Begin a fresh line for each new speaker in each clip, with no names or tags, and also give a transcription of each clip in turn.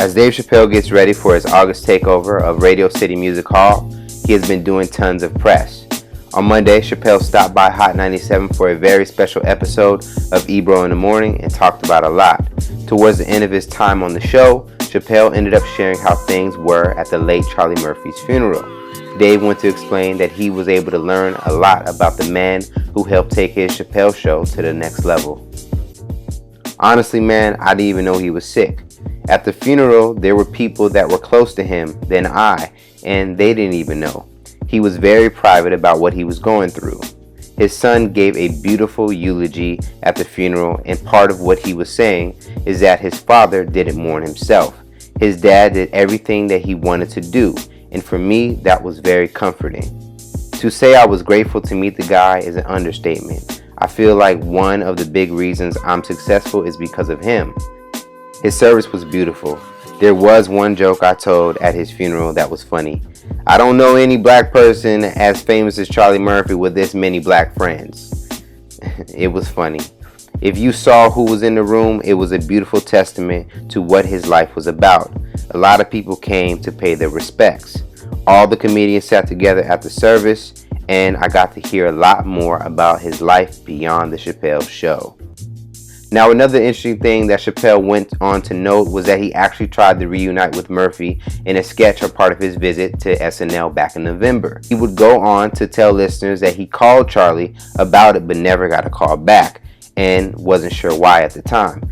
As Dave Chappelle gets ready for his August takeover of Radio City Music Hall, he has been doing tons of press. On Monday, Chappelle stopped by Hot 97 for a very special episode of Ebro in the Morning and talked about a lot. Towards the end of his time on the show, Chappelle ended up sharing how things were at the late Charlie Murphy's funeral. Dave went to explain that he was able to learn a lot about the man who helped take his Chappelle show to the next level. Honestly, man, I didn't even know he was sick. At the funeral, there were people that were close to him than I, and they didn't even know. He was very private about what he was going through. His son gave a beautiful eulogy at the funeral, and part of what he was saying is that his father didn't mourn himself. His dad did everything that he wanted to do, and for me, that was very comforting. To say I was grateful to meet the guy is an understatement. I feel like one of the big reasons I'm successful is because of him. His service was beautiful. There was one joke I told at his funeral that was funny. I don't know any black person as famous as Charlie Murphy with this many black friends. It was funny. If you saw who was in the room, it was a beautiful testament to what his life was about. A lot of people came to pay their respects. All the comedians sat together at the service, and I got to hear a lot more about his life beyond the Chappelle show. Now, another interesting thing that Chappelle went on to note was that he actually tried to reunite with Murphy in a sketch or part of his visit to SNL back in November. He would go on to tell listeners that he called Charlie about it but never got a call back and wasn't sure why at the time.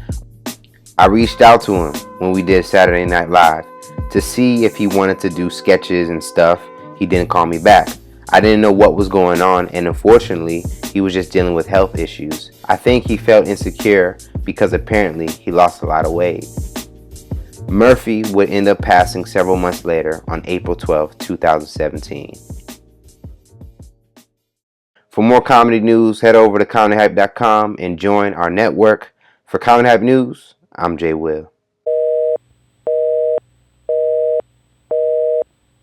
I reached out to him when we did Saturday Night Live to see if he wanted to do sketches and stuff. He didn't call me back. I didn't know what was going on, and unfortunately, he was just dealing with health issues. I think he felt insecure because apparently he lost a lot of weight. Murphy would end up passing several months later on April 12, 2017. For more comedy news, head over to comedyhype.com and join our network. For Comedy Hype News, I'm Jay Will.